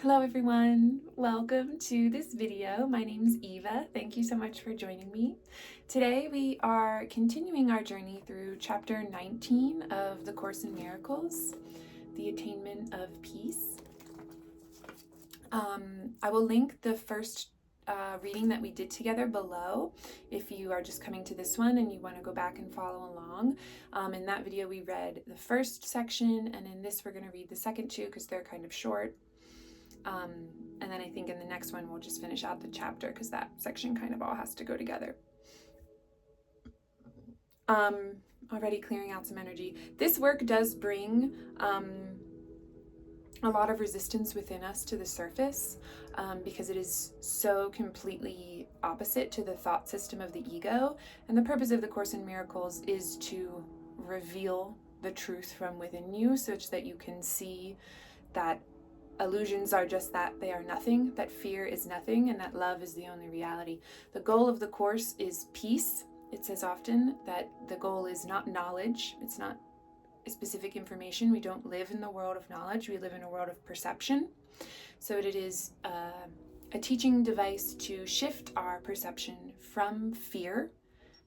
Hello everyone, welcome to this video. My name is Eva. Thank you so much for joining me. Today we are continuing our journey through chapter 19 of the Course in Miracles, the attainment of peace. I will link the first reading that we did together below if you are just coming to this one and you want to go back and follow along. In that video we read the first section, and in this we're going to read the second two because they're kind of short. And then I think in the next one we'll just finish out the chapter because that section kind of all has to go together. Already clearing out some energy. This work does bring a lot of resistance within us to the surface because it is so completely opposite to the thought system of the ego. And the purpose of the Course in Miracles is to reveal the truth from within you such that you can see that illusions are just that, they are nothing, that fear is nothing, and that love is the only reality. The goal of the Course is peace. It says often that the goal is not knowledge, it's not specific information. We don't live in the world of knowledge, we live in a world of perception. So it is a teaching device to shift our perception from fear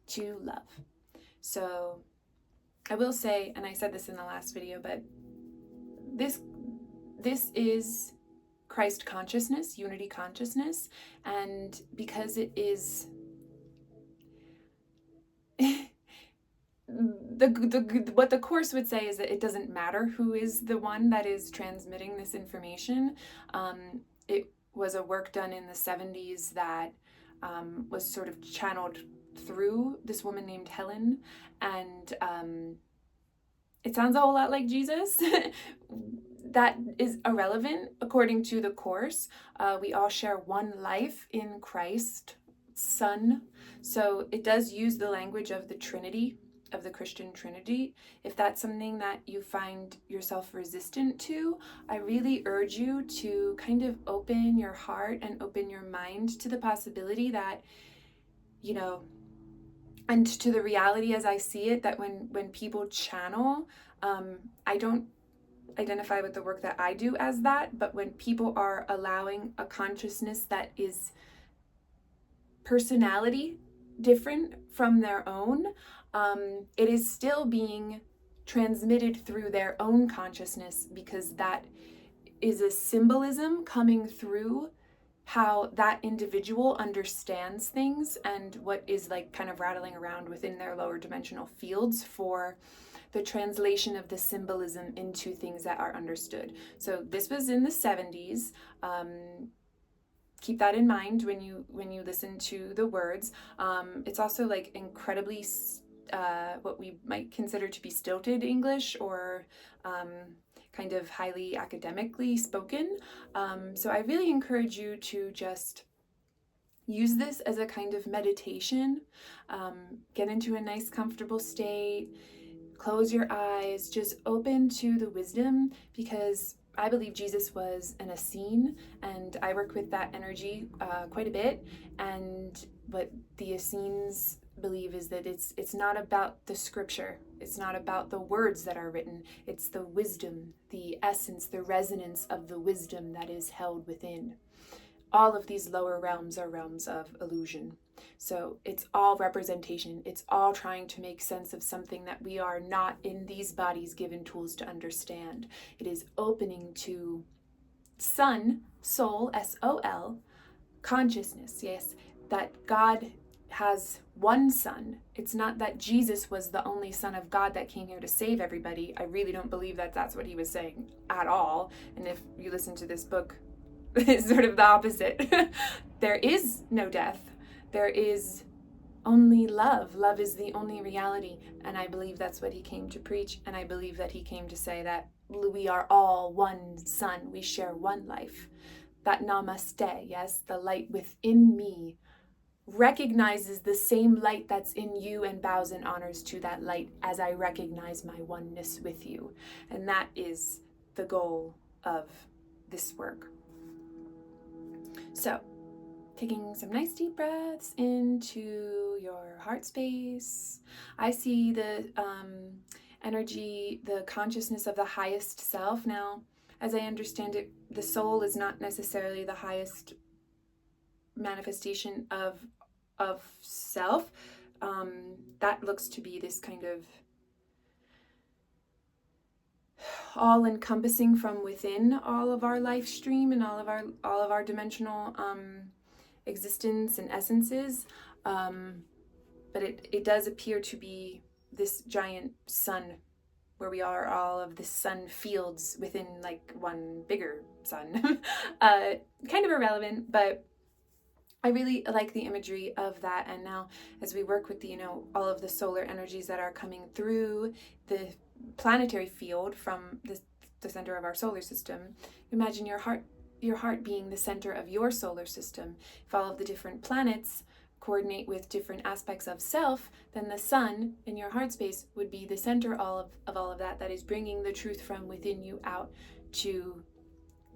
to love. So I will say, and I said this in the last video, but this is Christ consciousness, unity consciousness, and because it is what the Course would say is that it doesn't matter who is the one that is transmitting this information. It was a work done in the 70s that was sort of channeled through this woman named Helen, and it sounds a whole lot like Jesus. That is irrelevant according to the Course. We all share one life in Christ, Son. So it does use the language of the Trinity, of the Christian Trinity. If that's something that you find yourself resistant to, I really urge you to kind of open your heart and open your mind to the possibility that, you know, and to the reality as I see it, that when people channel, I don't identify with the work that I do as that, but when people are allowing a consciousness that is personality different from their own, it is still being transmitted through their own consciousness, because that is a symbolism coming through how that individual understands things and what is like kind of rattling around within their lower dimensional fields for the translation of the symbolism into things that are understood. So this was in the 70s. Keep that in mind when you listen to the words. It's also like incredibly what we might consider to be stilted English, or kind of highly academically spoken. So I really encourage you to just use this as a kind of meditation. Get into a nice comfortable state, close your eyes, just open to the wisdom, because I believe Jesus was an acim, and I work with that energy quite a bit. And what the acims believe is that it's not about the scripture, it's not about the words that are written, it's the wisdom, the essence, the resonance of the wisdom that is held within. All of these lower realms are realms of illusion. So it's all representation. It's all trying to make sense of something that we are not in these bodies given tools to understand. It is opening to Son, soul, S-O-L, consciousness, yes, that God has one Son. It's not that Jesus was the only Son of God that came here to save everybody. I really don't believe that that's what he was saying at all. And if you listen to this book, it's sort of the opposite. There is no death. There is only love. Love is the only reality. And I believe that's what he came to preach. And I believe that he came to say that we are all one Son. We share one life. That namaste, yes, the light within me recognizes the same light that's in you and bows in honors to that light as I recognize my oneness with you. And that is the goal of this work. So, taking some nice deep breaths into your heart space. I see the energy, the consciousness of the highest self. Now, as I understand it, the soul is not necessarily the highest manifestation of self. That looks to be this kind of all-encompassing from within all of our life stream and all of our dimensional existence and essences. But it does appear to be this giant sun, where we are all of the sun fields within like one bigger sun. Kind of irrelevant, but I really like the imagery of that. And now as we work with the, all of the solar energies that are coming through the planetary field from the center of our solar system, imagine your heart being the center of your solar system. If all of the different planets coordinate with different aspects of self, then the sun in your heart space would be the center of all of that is bringing the truth from within you out to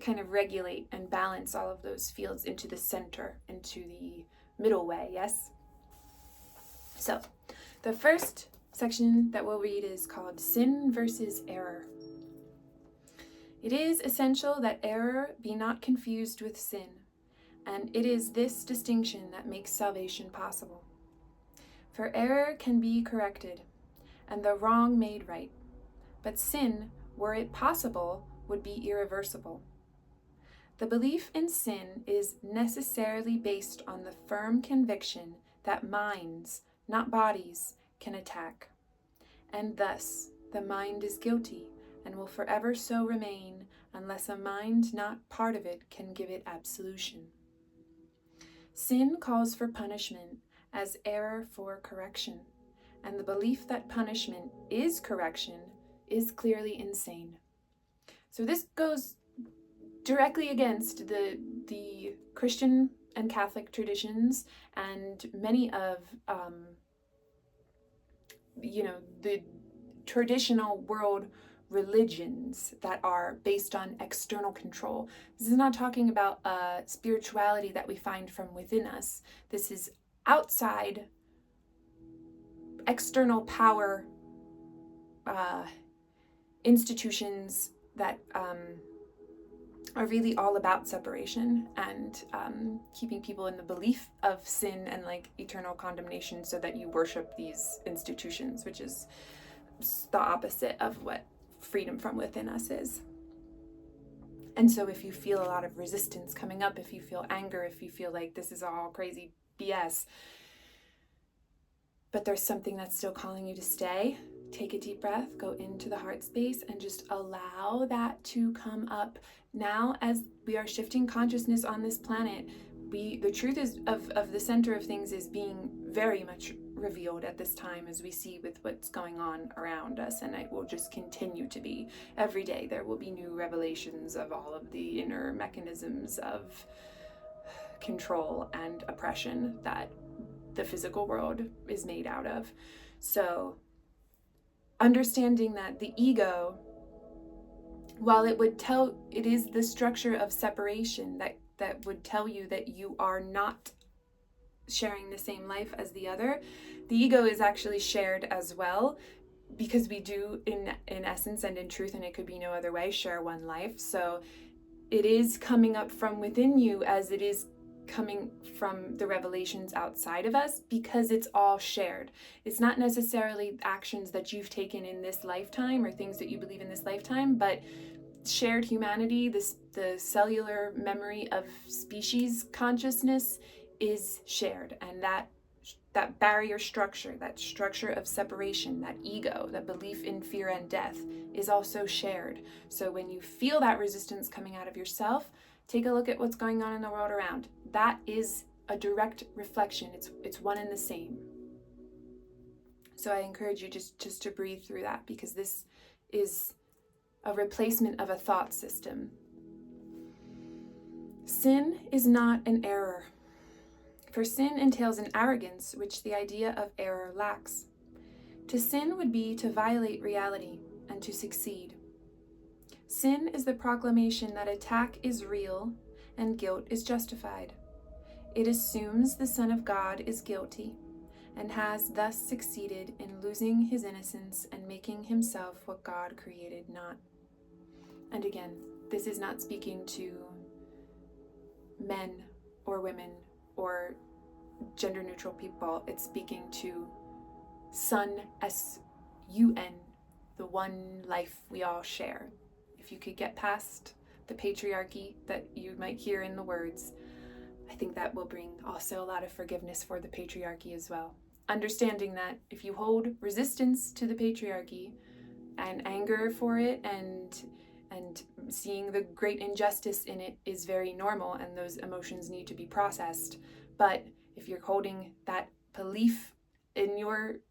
kind of regulate and balance all of those fields into the center, into the middle way, yes? So, the first section that we'll read is called Sin versus Error. It is essential that error be not confused with sin, and it is this distinction that makes salvation possible. For error can be corrected, and the wrong made right, but sin, were it possible, would be irreversible. The belief in sin is necessarily based on the firm conviction that minds, not bodies, can attack, and thus the mind is guilty and will forever so remain unless a mind not part of it can give it absolution. Sin calls for punishment as error for correction, and the belief that punishment is correction is clearly insane. So this goes directly against the Christian and Catholic traditions and many of the traditional world religions that are based on external control. This is not talking about spirituality that we find from within us. This is outside external power institutions that are really all about separation and keeping people in the belief of sin and like eternal condemnation so that you worship these institutions, which is the opposite of what freedom from within us is. And so if you feel a lot of resistance coming up, if you feel anger, if you feel like this is all crazy BS, but there's something that's still calling you to stay, take a deep breath, go into the heart space, and just allow that to come up. Now, as we are shifting consciousness on this planet, the truth is of the center of things is being very much revealed at this time, as we see with what's going on around us, and it will just continue to be. Every day there will be new revelations of all of the inner mechanisms of control and oppression that the physical world is made out of. So understanding that the ego, while it is the structure of separation that would tell you that you are not sharing the same life as the other, the ego is actually shared as well, because we do in essence and in truth, and it could be no other way, share one life. So it is coming up from within you as it is coming from the revelations outside of us, because it's all shared. It's not necessarily actions that you've taken in this lifetime or things that you believe in this lifetime, but shared humanity, the cellular memory of species consciousness is shared, and that barrier structure, that structure of separation, that ego, that belief in fear and death is also shared. So when you feel that resistance coming out of yourself, take a look at what's going on in the world around. That is a direct reflection. It's one and the same. So I encourage you just to breathe through that, because this is a replacement of a thought system. Sin is not an error, for sin entails an arrogance which the idea of error lacks. To sin would be to violate reality and to succeed. Sin is the proclamation that attack is real and guilt is justified. It assumes the Son of God is guilty and has thus succeeded in losing his innocence and making himself what God created not. And again, this is not speaking to men or women or gender neutral people. It's speaking to Sun, S-U-N, the one life we all share. If you could get past the patriarchy that you might hear in the words, I think that will bring also a lot of forgiveness for the patriarchy as well. Understanding that if you hold resistance to the patriarchy and anger for it and seeing the great injustice in it is very normal, and those emotions need to be processed. But if you're holding that belief in your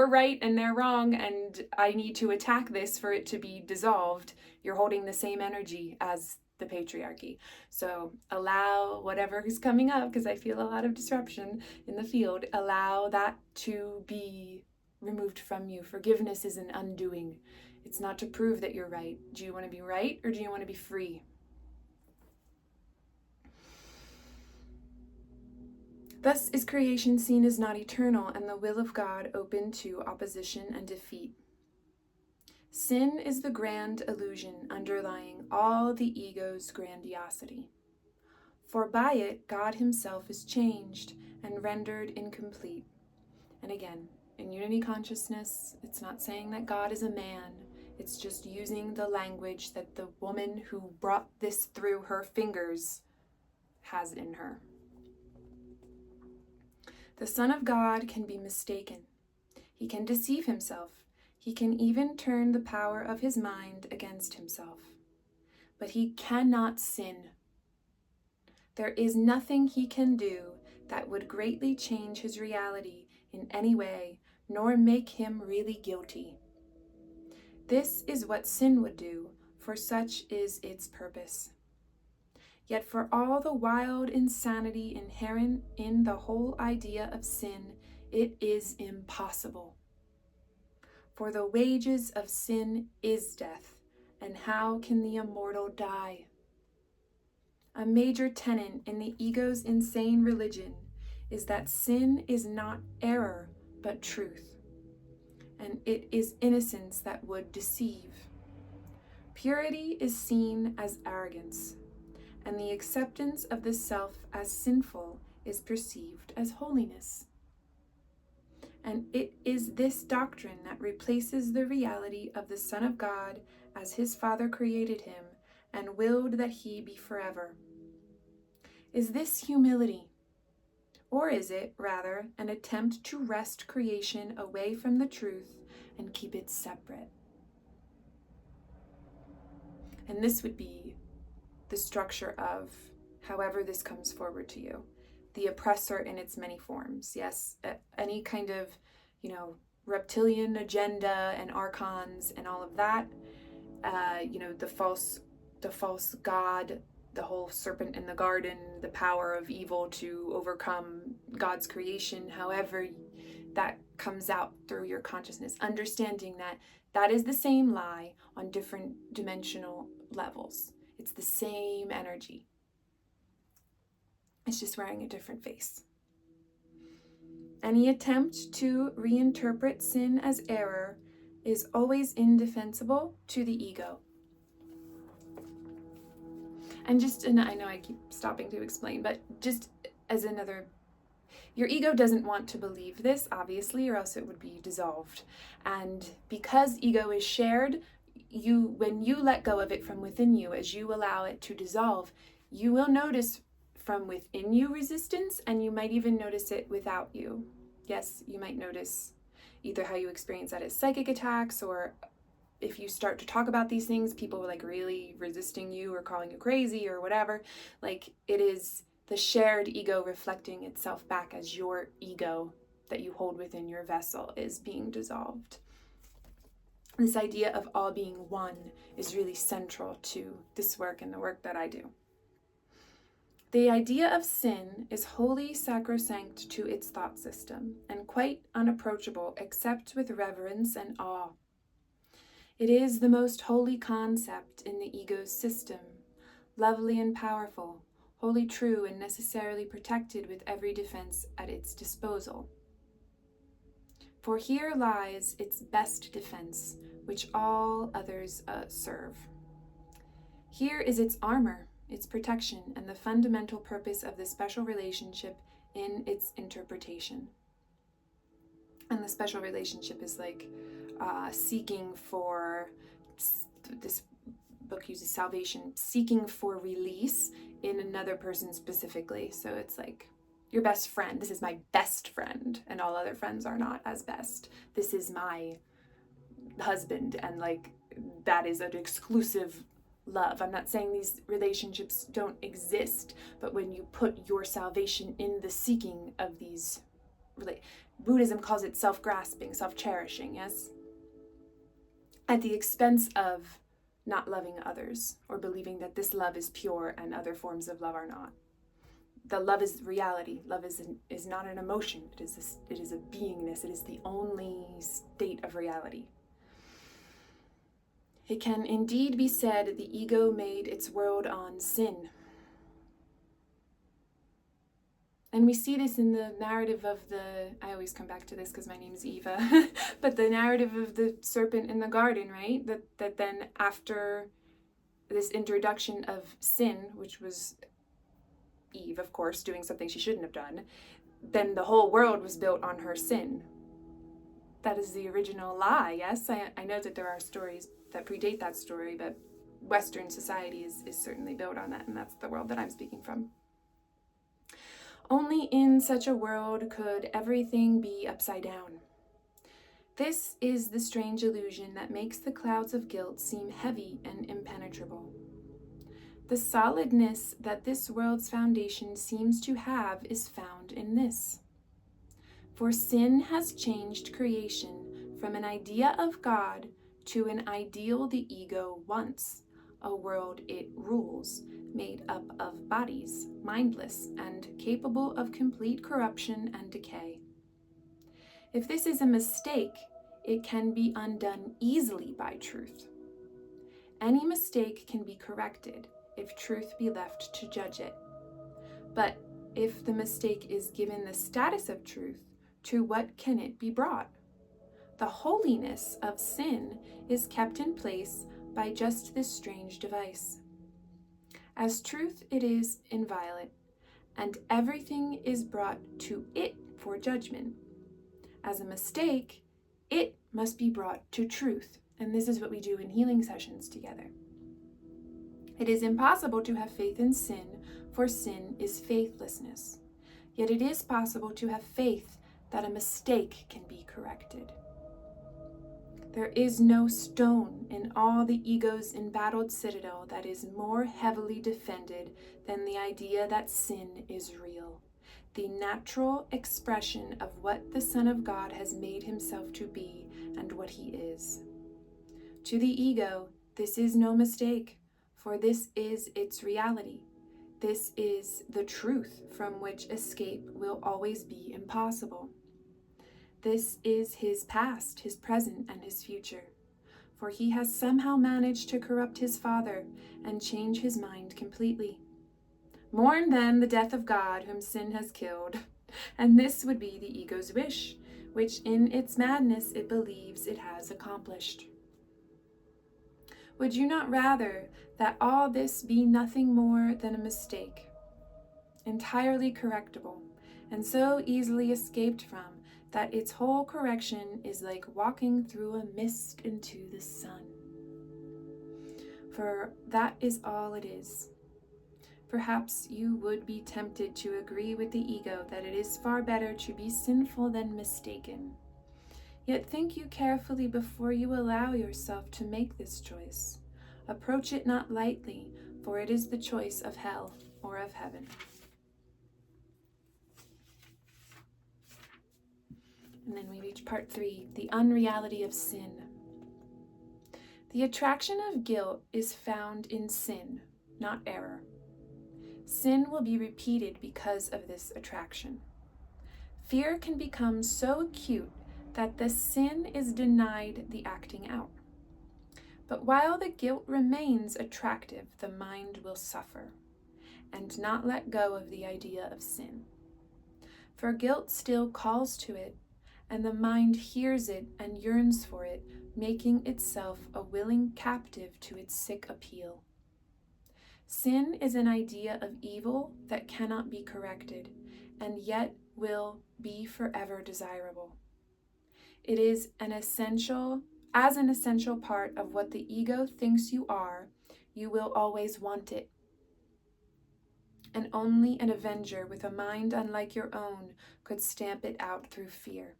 right and they're wrong, and I need to attack this for it to be dissolved, you're holding the same energy as the patriarchy. So allow whatever is coming up, because I feel a lot of disruption in the field, allow that to be removed from you. Forgiveness is an undoing. It's not to prove that you're right. Do you want to be right, or do you want to be free? Thus is creation seen as not eternal, and the will of God open to opposition and defeat. Sin is the grand illusion underlying all the ego's grandiosity. For by it, God himself is changed and rendered incomplete. And again, in unity consciousness, it's not saying that God is a man. It's just using the language that the woman who brought this through her fingers has in her. The Son of God can be mistaken. He can deceive himself. He can even turn the power of his mind against himself. But he cannot sin. There is nothing he can do that would greatly change his reality in any way, nor make him really guilty. This is what sin would do, for such is its purpose. Yet for all the wild insanity inherent in the whole idea of sin, it is impossible. For the wages of sin is death, and how can the immortal die? A major tenet in the ego's insane religion is that sin is not error, but truth, and it is innocence that would deceive. Purity is seen as arrogance, and the acceptance of the self as sinful is perceived as holiness. And it is this doctrine that replaces the reality of the Son of God as his Father created him and willed that he be forever. Is this humility? Or is it, rather, an attempt to wrest creation away from the truth and keep it separate? And this would be the structure of however this comes forward to you. The oppressor in its many forms. Yes, any kind of, reptilian agenda and archons and all of that. The false god, the whole serpent in the garden, the power of evil to overcome God's creation, however that comes out through your consciousness, understanding that that is the same lie on different dimensional levels. It's the same energy. It's just wearing a different face. Any attempt to reinterpret sin as error is always indefensible to the ego. And I know I keep stopping to explain, but just as another, your ego doesn't want to believe this, obviously, or else it would be dissolved. And because ego is shared, when you let go of it from within you, as you allow it to dissolve, you will notice from within you resistance, and you might even notice it without you. Yes, you might notice either how you experience that as psychic attacks, or if you start to talk about these things, people are really resisting you or calling you crazy or whatever. It is the shared ego reflecting itself back as your ego that you hold within your vessel is being dissolved. This idea of all being one is really central to this work and the work that I do. The idea of sin is wholly sacrosanct to its thought system and quite unapproachable except with reverence and awe. It is the most holy concept in the ego's system, lovely and powerful, wholly true and necessarily protected with every defense at its disposal. For here lies its best defense, which all others serve. Here is its armor, its protection, and the fundamental purpose of the special relationship in its interpretation. And the special relationship is like seeking for, this book uses salvation, seeking for release in another person specifically. So it's like your best friend. This is my best friend, and all other friends are not as best. This is my husband, and like that is an exclusive love. I'm not saying these relationships don't exist, but when you put your salvation in the seeking of these, Buddhism calls it self-grasping, self-cherishing, yes? At the expense of not loving others, or believing that this love is pure and other forms of love are not. The love is reality. Love is not an emotion. It is a beingness. It is the only state of reality. It can indeed be said the ego made its world on sin. And we see this in the narrative of I always come back to this because my name is Eva, but the narrative of the serpent in the garden, right? That then after this introduction of sin, which was Eve, of course, doing something she shouldn't have done, then the whole world was built on her sin. That is the original lie, yes? I know that there are stories that predate that story, but Western society is certainly built on that, and that's the world that I'm speaking from. Only in such a world could everything be upside down. This is the strange illusion that makes the clouds of guilt seem heavy and impenetrable. The solidness that this world's foundation seems to have is found in this. For sin has changed creation from an idea of God to an ideal the ego wants, a world it rules, made up of bodies, mindless, and capable of complete corruption and decay. If this is a mistake, it can be undone easily by truth. Any mistake can be corrected if truth be left to judge it. But if the mistake is given the status of truth, to what can it be brought? The holiness of sin is kept in place by just this strange device. As truth it is inviolate, and everything is brought to it for judgment. As a mistake, it must be brought to truth, and this is what we do in healing sessions together. It is impossible to have faith in sin, for sin is faithlessness. Yet it is possible to have faith that a mistake can be corrected. There is no stone in all the ego's embattled citadel that is more heavily defended than the idea that sin is real, the natural expression of what the Son of God has made himself to be and what he is. To the ego, this is no mistake, for this is its reality. This is the truth from which escape will always be impossible. This is his past, his present, and his future, for he has somehow managed to corrupt his Father and change his mind completely. Mourn then the death of God whom sin has killed, and this would be the ego's wish, which in its madness it believes it has accomplished. Would you not rather that all this be nothing more than a mistake, entirely correctable, and so easily escaped from, that its whole correction is like walking through a mist into the sun? For that is all it is. Perhaps you would be tempted to agree with the ego that it is far better to be sinful than mistaken. Yet think you carefully before you allow yourself to make this choice. Approach it not lightly, for it is the choice of hell or of heaven. And then we reach part 3, the unreality of sin. The attraction of guilt is found in sin, not error. Sin will be repeated because of this attraction. Fear can become so acute that the sin is denied the acting out. But while the guilt remains attractive, the mind will suffer and not let go of the idea of sin. For guilt still calls to it, and the mind hears it and yearns for it, making itself a willing captive to its sick appeal. Sin is an idea of evil that cannot be corrected, and yet will be forever desirable. It is an essential part of what the ego thinks you are, you will always want it. And only an avenger with a mind unlike your own could stamp it out through fear.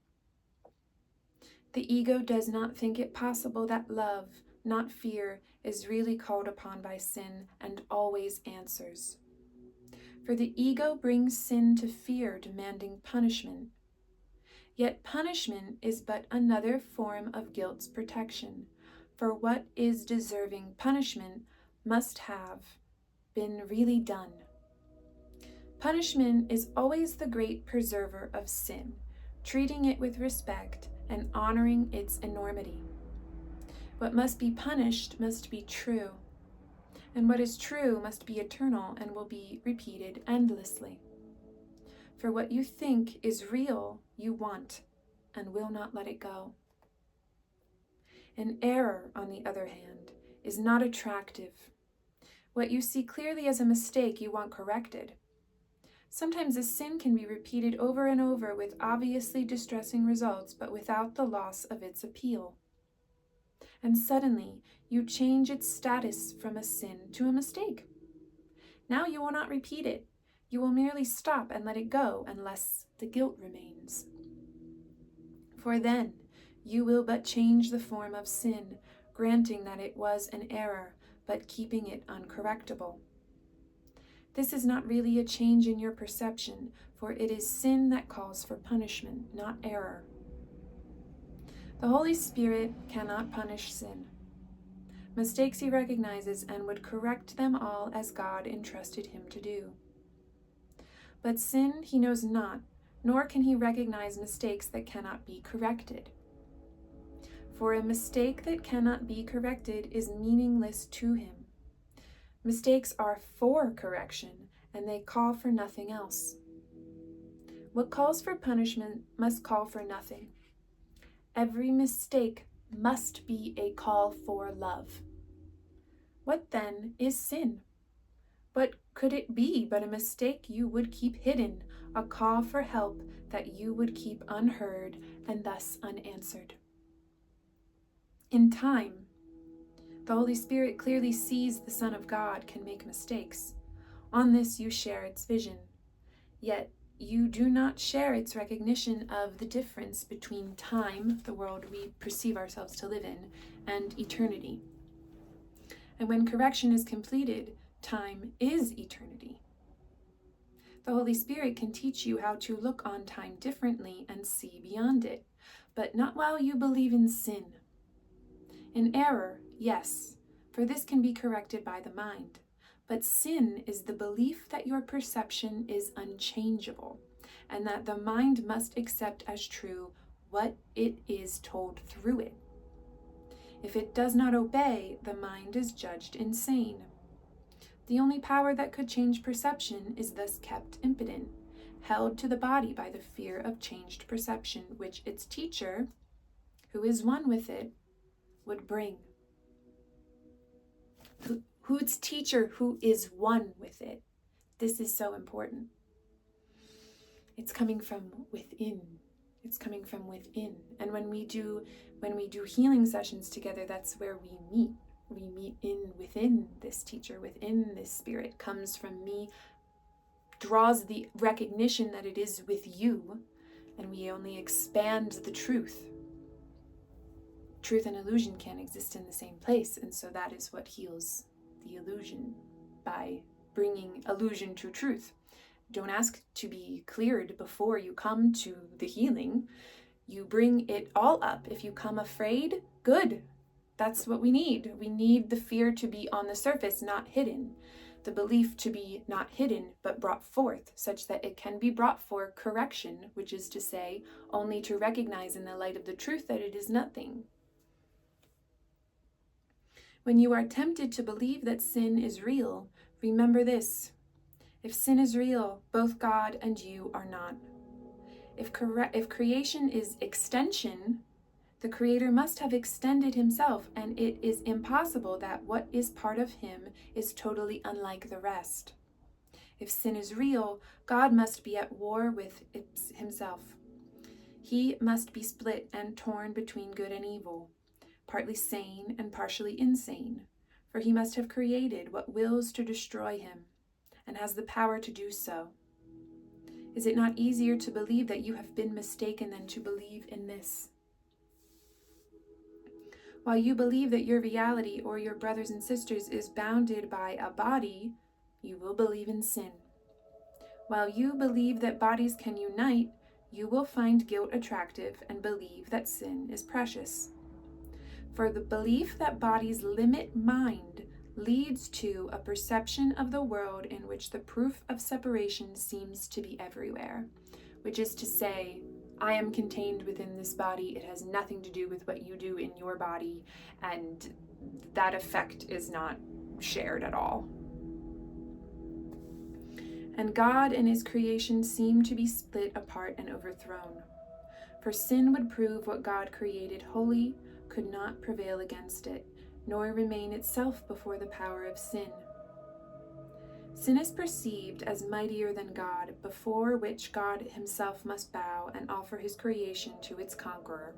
The ego does not think it possible that love, not fear, is really called upon by sin and always answers. For the ego brings sin to fear, demanding punishment. Yet punishment is but another form of guilt's protection, for what is deserving punishment must have been really done. Punishment is always the great preserver of sin, treating it with respect and honoring its enormity. What must be punished must be true, and what is true must be eternal and will be repeated endlessly. For what you think is real, you want, and will not let it go. An error, on the other hand, is not attractive. What you see clearly as a mistake, you want corrected. Sometimes a sin can be repeated over and over with obviously distressing results, but without the loss of its appeal. And suddenly, you change its status from a sin to a mistake. Now you will not repeat it. You will merely stop and let it go unless the guilt remains. For then, you will but change the form of sin, granting that it was an error, but keeping it uncorrectable. This is not really a change in your perception, for it is sin that calls for punishment, not error. The Holy Spirit cannot punish sin. Mistakes he recognizes and would correct them all as God entrusted him to do. But sin he knows not, nor can he recognize mistakes that cannot be corrected. For a mistake that cannot be corrected is meaningless to him. Mistakes are for correction, and they call for nothing else. What calls for punishment must call for nothing. Every mistake must be a call for love. What then is sin? What could it be but a mistake you would keep hidden, a call for help that you would keep unheard and thus unanswered? In time, the Holy Spirit clearly sees the Son of God can make mistakes. On this you share its vision. Yet you do not share its recognition of the difference between time, the world we perceive ourselves to live in, and eternity. And when correction is completed, time is eternity. The Holy Spirit can teach you how to look on time differently and see beyond it, but not while you believe in sin. In error, yes, for this can be corrected by the mind. But sin is the belief that your perception is unchangeable, and that the mind must accept as true what it is told through it. If it does not obey, the mind is judged insane. The only power that could change perception is thus kept impotent, held to the body by the fear of changed perception, which its teacher, who is one with it, would bring. Whose teacher who is one with it. This is so important. It's coming from within. It's coming from within. And when we do healing sessions together, that's where we meet. We meet within this teacher, within this spirit, comes from me, draws the recognition that it is with you, and we only expand the truth. Truth and illusion can't exist in the same place, and so that is what heals the illusion, by bringing illusion to truth. Don't ask to be cleared before you come to the healing. You bring it all up. If you come afraid, good. That's what we need. We need the fear to be on the surface, not hidden. The belief to be not hidden, but brought forth, such that it can be brought for correction, which is to say, only to recognize in the light of the truth that it is nothing. When you are tempted to believe that sin is real, remember this. If sin is real, both God and you are not. If creation is extension, The Creator must have extended himself, and it is impossible that what is part of him is totally unlike the rest. If sin is real, God must be at war with himself. He must be split and torn between good and evil, partly sane and partially insane, for he must have created what wills to destroy him, and has the power to do so. Is it not easier to believe that you have been mistaken than to believe in this? While you believe that your reality or your brothers and sisters is bounded by a body, you will believe in sin. While you believe that bodies can unite, you will find guilt attractive and believe that sin is precious. For the belief that bodies limit mind leads to a perception of the world in which the proof of separation seems to be everywhere, which is to say, I am contained within this body, it has nothing to do with what you do in your body, and that effect is not shared at all. And God and his creation seem to be split apart and overthrown. For sin would prove what God created holy could not prevail against it, nor remain itself before the power of sin. Sin is perceived as mightier than God, before which God himself must bow and offer his creation to its conqueror.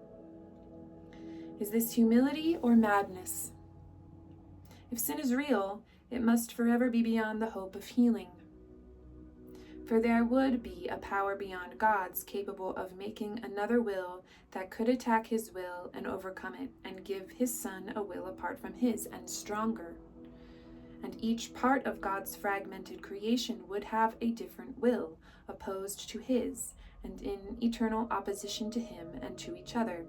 Is this humility or madness? If sin is real, it must forever be beyond the hope of healing. For there would be a power beyond God's capable of making another will that could attack his will and overcome it, and give his Son a will apart from his and stronger. And each part of God's fragmented creation would have a different will, opposed to his, and in eternal opposition to him and to each other.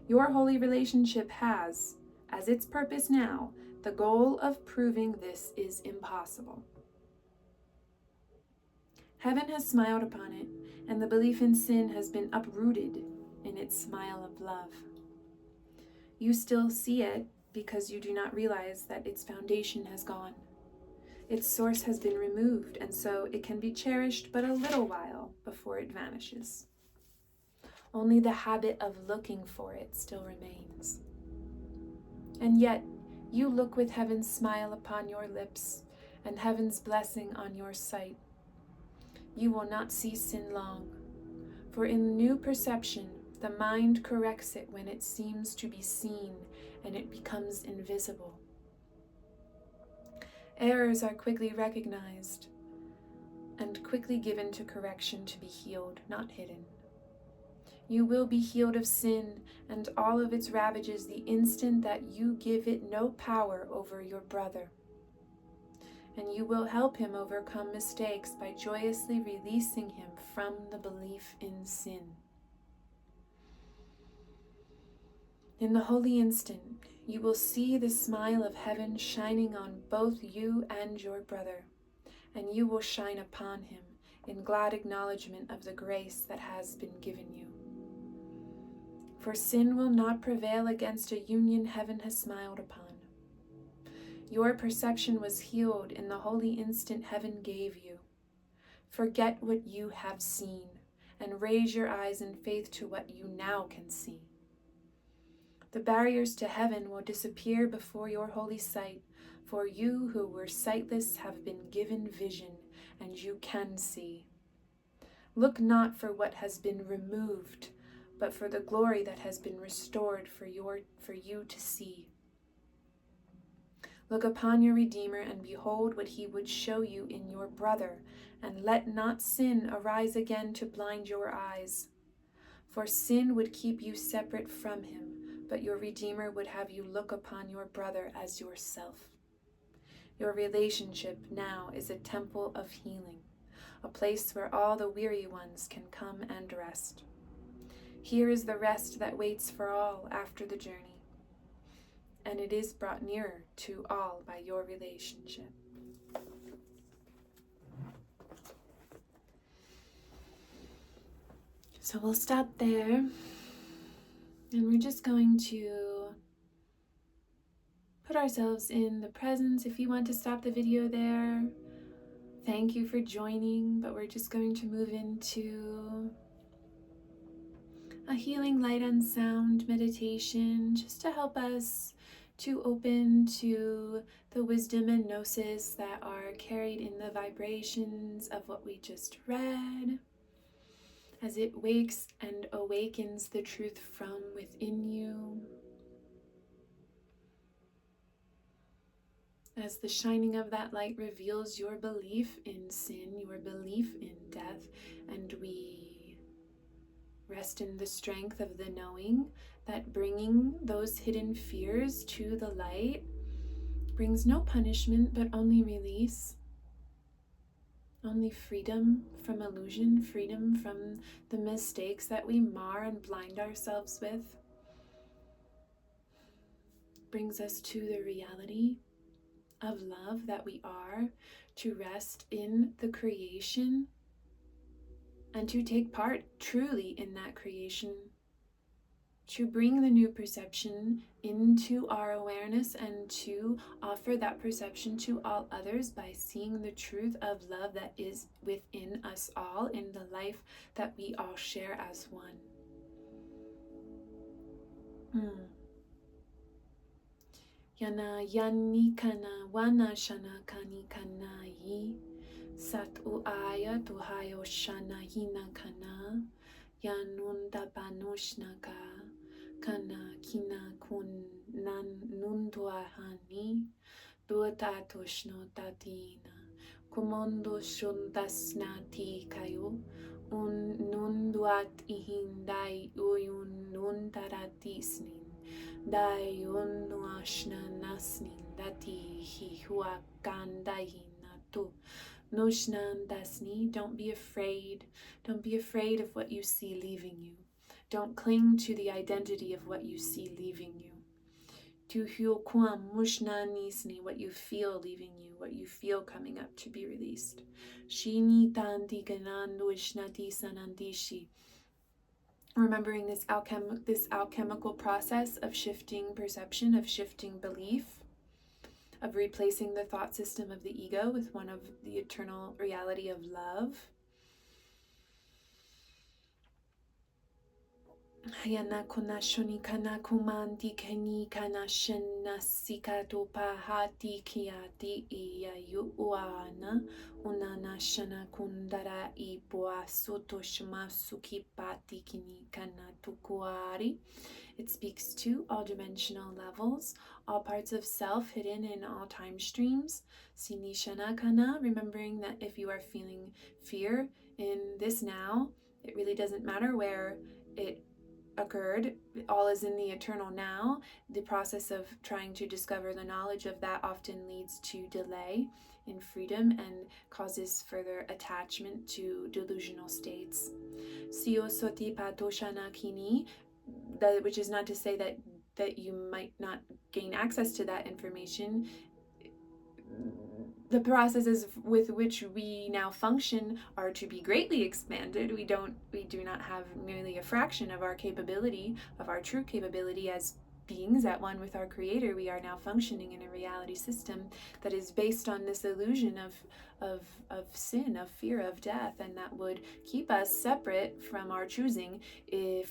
Your holy relationship has, as its purpose now, the goal of proving this is impossible. Heaven has smiled upon it, and the belief in sin has been uprooted in its smile of love. You still see it because you do not realize that its foundation has gone. Its source has been removed, and so it can be cherished but a little while before it vanishes. Only the habit of looking for it still remains. And yet, you look with heaven's smile upon your lips and heaven's blessing on your sight. You will not see sin long, for in new perception, the mind corrects it when it seems to be seen, and it becomes invisible. Errors are quickly recognized and quickly given to correction to be healed, not hidden. You will be healed of sin and all of its ravages the instant that you give it no power over your brother. And you will help him overcome mistakes by joyously releasing him from the belief in sin. In the holy instant, you will see the smile of heaven shining on both you and your brother, and you will shine upon him in glad acknowledgement of the grace that has been given you. For sin will not prevail against a union heaven has smiled upon. Your perception was healed in the holy instant heaven gave you. Forget what you have seen, and raise your eyes in faith to what you now can see. The barriers to heaven will disappear before your holy sight, for you who were sightless have been given vision, and you can see. Look not for what has been removed, but for the glory that has been restored for you to see. Look upon your Redeemer and behold what he would show you in your brother, and let not sin arise again to blind your eyes. For sin would keep you separate from him, but your Redeemer would have you look upon your brother as yourself. Your relationship now is a temple of healing, a place where all the weary ones can come and rest. Here is the rest that waits for all after the journey, and it is brought nearer to all by your relationship. So we'll stop there, and we're just going to put ourselves in the presence. If you want to stop the video there, thank you for joining, but we're just going to move into a healing light and sound meditation just to help us to open to the wisdom and gnosis that are carried in the vibrations of what we just read, as it wakes and awakens the truth from within you, as the shining of that light reveals your belief in sin, your belief in death, and we rest in the strength of the knowing that bringing those hidden fears to the light brings no punishment, but only release, only freedom from illusion, freedom from the mistakes that we mar and blind ourselves with, brings us to the reality of love that we are, to rest in the creation and to take part truly in that creation, to bring the new perception into our awareness and to offer that perception to all others by seeing the truth of love that is within us all in the life that we all share as one. Yana yani kana wana shana kani kana yi sat uaya tuhayo shana hina kana yanunda panoshnaka kana kina kun nan nunduahani duatatoshno tatina kumondo shuntasnati kayo un nunduat ihindai uyun nuntaratisnin dai unnuashna nasnin dati hihuakandahina tu noshnan dasni. Don't be afraid. Don't be afraid of what you see leaving you. Don't cling to the identity of what you see leaving you. Tu hyukwam mushnanisni, what you feel leaving you, what you feel coming up to be released. Shini tanti ganandu ishnati sanandishi. Remembering this alchemical process of shifting perception, of shifting belief, of replacing the thought system of the ego with one of the eternal reality of love. Hayana konashoni kana kumanti keni kana shenna sikato pahati kiati iyayu uana unana shana kundara ipua sotoshima sukipati kini kana tukuari. It speaks to all dimensional levels, all parts of self hidden in all time streams. Sinishana kana, remembering that if you are feeling fear in this now, it really doesn't matter where it occurred, all is in the eternal now. The process of trying to discover the knowledge of that often leads to delay in freedom and causes further attachment to delusional states. Sio soti patoshana kini, which is not to say that you might not gain access to that information. The processes with which we now function are to be greatly expanded. We do not have merely a fraction of our capability, of our true capability as beings at one with our Creator. We are now functioning in a reality system that is based on this illusion of sin, of fear, of death, and that would keep us separate from our choosing,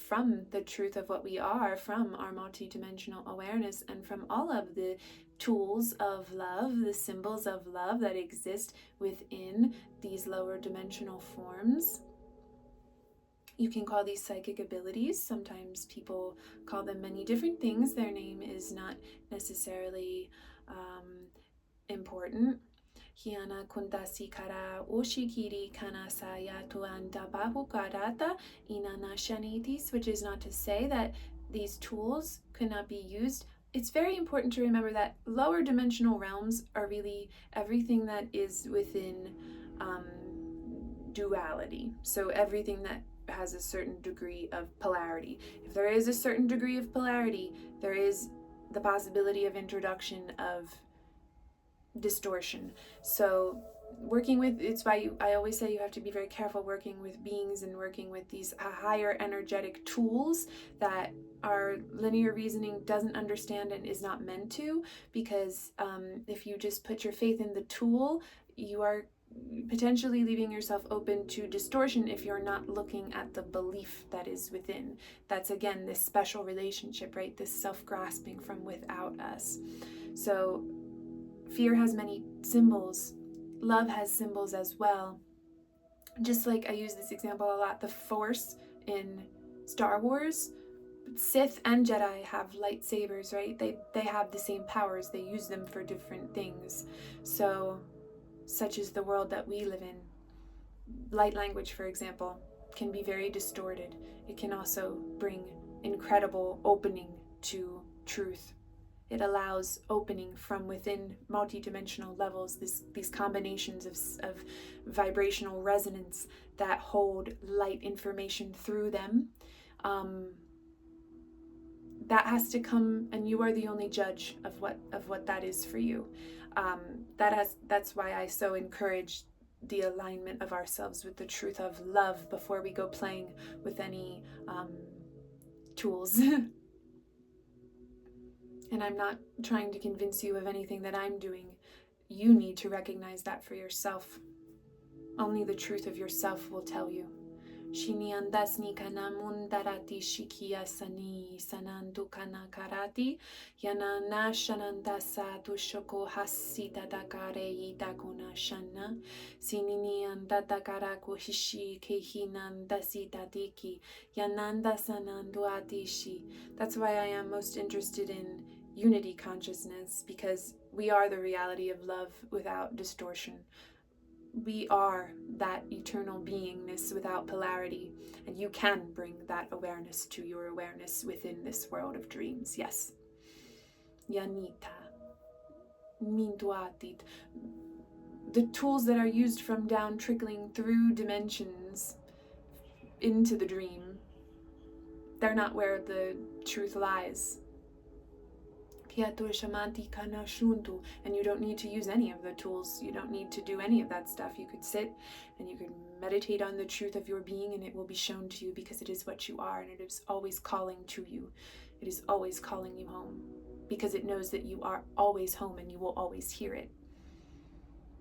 from the truth of what we are, from our multidimensional awareness, and from all of the tools of love, the symbols of love that exist within these lower dimensional forms. You can call these psychic abilities. Sometimes people call them many different things. Their name is not necessarily important. Hiana kuntasi kara oshikiri kana saya tuanda bahu karata inana shanitis, which is not to say that these tools cannot be used. It's very important to remember that lower dimensional realms are really everything that is within duality. So everything that has a certain degree of polarity. If there is a certain degree of polarity, there is the possibility of introduction of distortion. So working with, it's why I always say you have to be very careful working with beings and working with these higher energetic tools that our linear reasoning doesn't understand and is not meant to, because if you just put your faith in the tool, you are potentially leaving yourself open to distortion if you're not looking at the belief that is within. That's again this special relationship, right? This self-grasping from without us. So fear has many symbols. Love has symbols as well. Just like I use this example a lot, the Force in Star Wars, Sith and Jedi have lightsabers, right? They have the same powers. They use them for different things. So such is the world that we live in. Light language, for example, can be very distorted. It can also bring incredible opening to truth. It allows opening from within multidimensional levels, these combinations of vibrational resonance that hold light information through them. That has to come, and you are the only judge of what that is for you. That's why I so encourage the alignment of ourselves with the truth of love before we go playing with any tools. And I'm not trying to convince you of anything that I'm doing. You need to recognize that for yourself. Only the truth of yourself will tell you. Shini andasni kana mundarati shikia sani sanandu kana karati yanana shanandasa tushoko hasita dakare itakuna shana sinini andatakaraku hishi kehinandasi tatiki yananda sanandu atishi. That's why I am most interested in unity consciousness, because we are the reality of love without distortion. We are that eternal beingness without polarity, and you can bring that awareness to your awareness within this world of dreams. Yes. Yanita. Mintuatit. The tools that are used from down trickling through dimensions into the dream, they're not where the truth lies. And you don't need to use any of the tools. You don't need to do any of that stuff. You could sit and you could meditate on the truth of your being, and it will be shown to you, because it is what you are, and it is always calling to you. It is always calling you home, because it knows that you are always home and you will always hear it.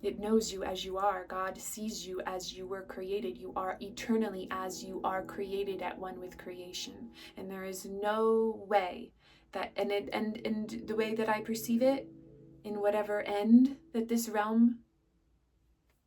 It knows you as you are. God sees you as you were created. You are eternally as you are created, at one with creation. And there is no way that, and the way that I perceive it, in whatever end that this realm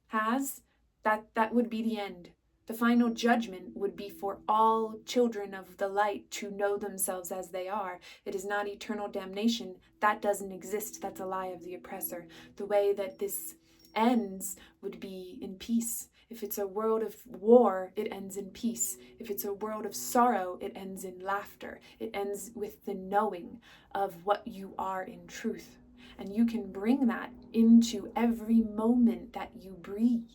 has, that would be the end. The final judgment would be for all children of the light to know themselves as they are. It is not eternal damnation. That doesn't exist. That's a lie of the oppressor. The way that this ends would be in peace. If it's a world of war, it ends in peace. If it's a world of sorrow, it ends in laughter. It ends with the knowing of what you are in truth. And you can bring that into every moment that you breathe,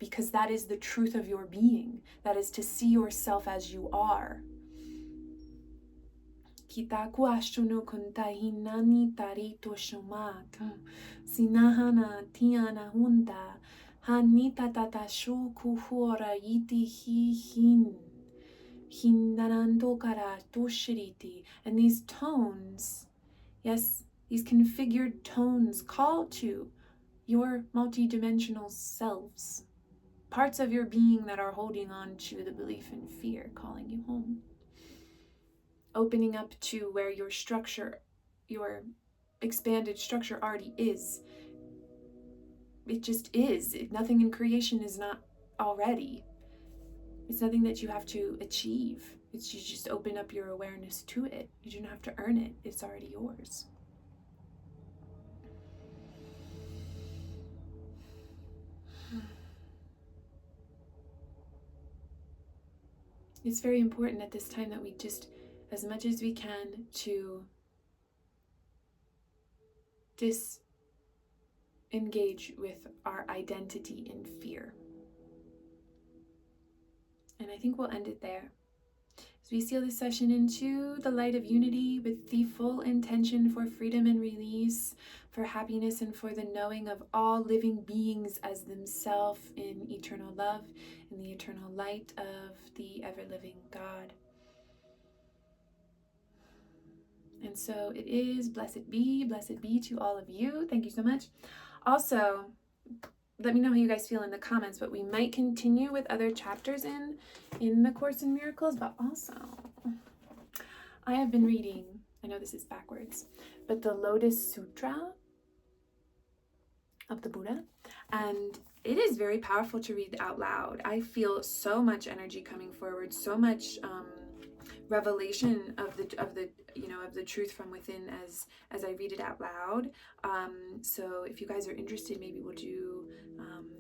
because that is the truth of your being. That is to see yourself as you are. Kitakuashono kuntahinani tarito shomato sinahana tiana hunda hanita tatashu kuhora iti hi hin hindanando kara tushiriti. And these tones, yes, these configured tones, call to your multidimensional selves, parts of your being that are holding on to the belief in fear, calling you home. Opening up to where your structure, your expanded structure already is. It just is. Nothing in creation is not already. It's nothing that you have to achieve. It's you just open up your awareness to it. You don't have to earn it. It's already yours. It's very important at this time that we just, as much as we can, to disengage with our identity in fear. And I think we'll end it there. As we seal this session into the light of unity with the full intention for freedom and release, for happiness, and for the knowing of all living beings as themselves in eternal love, in the eternal light of the ever-living God. And so it is. Blessed be to all of you. Thank you so much. Also, let me know how you guys feel in the comments, but we might continue with other chapters in the Course in Miracles. But also, I have been reading, I know this is backwards, but the Lotus Sutra of the Buddha, and it is very powerful to read out loud. I feel so much energy coming forward, so much revelation of the truth from within as I read it out loud. So if you guys are interested, maybe we'll do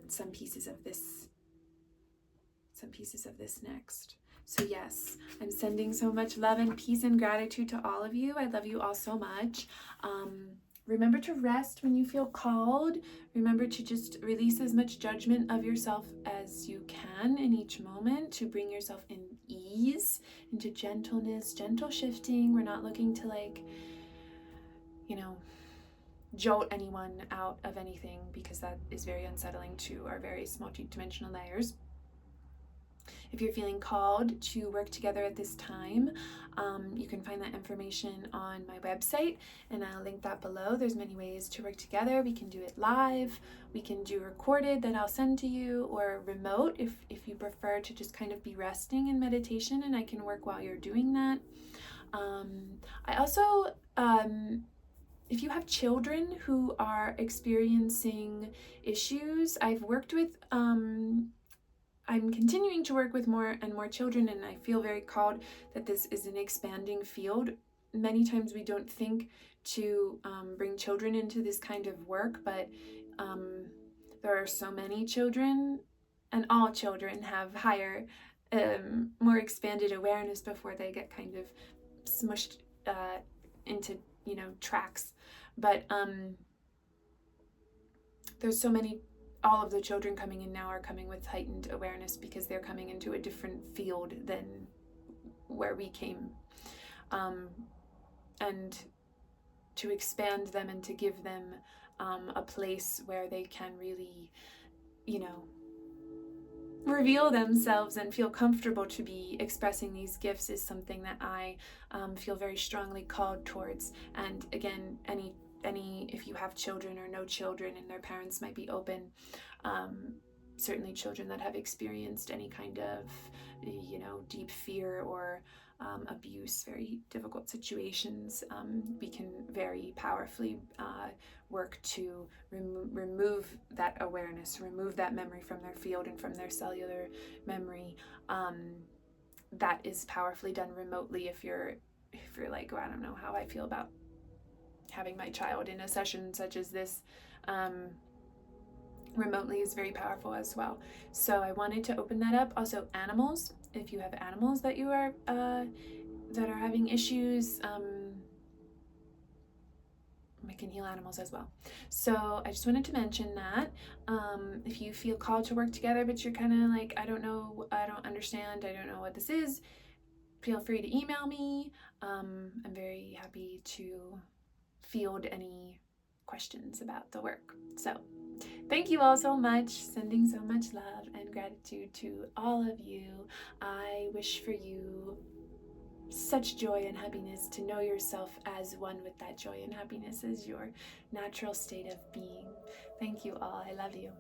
some pieces of this next. So yes, I'm sending so much love and peace and gratitude to all of you. I love you all so much. Remember to rest when you feel called. Remember to just release as much judgment of yourself as you can in each moment, to bring yourself in ease, into gentleness, gentle shifting. We're not looking to jolt anyone out of anything, because that is very unsettling to our various multidimensional layers. If you're feeling called to work together at this time, you can find that information on my website, and I'll link that below. There's many ways to work together. We can do it live, we can do recorded that I'll send to you, or remote if you prefer to just kind of be resting in meditation, and I can work while you're doing that. I also, if you have children who are experiencing issues, I've worked with I'm continuing to work with more and more children, and I feel very called that this is an expanding field. Many times we don't think to bring children into this kind of work, but there are so many children, and all children have higher, more expanded awareness before they get kind of smushed into, tracks. But there's so many. All of the children coming in now are coming with heightened awareness because they're coming into a different field than where we came. And to expand them and to give them a place where they can really, reveal themselves and feel comfortable to be expressing these gifts is something that I feel very strongly called towards. And again, if you have children or no children and their parents might be open, certainly children that have experienced any kind of deep fear or abuse, very difficult situations, we can very powerfully work to remove that awareness, remove that memory from their field and from their cellular memory. That is powerfully done remotely. If you're like, I don't know how I feel about having my child in a session such as this, remotely is very powerful as well. So I wanted to open that up. Also, animals, if you have animals that you are that are having issues, I can heal animals as well. So I just wanted to mention that if you feel called to work together, but you're kind of like, I don't know, I don't understand, I don't know what this is, feel free to email me. I'm very happy to field any questions about the work. So thank you all so much. Sending so much love and gratitude to all of you. I wish for you such joy and happiness, to know yourself as one with that joy and happiness as your natural state of being. Thank you all. I love you.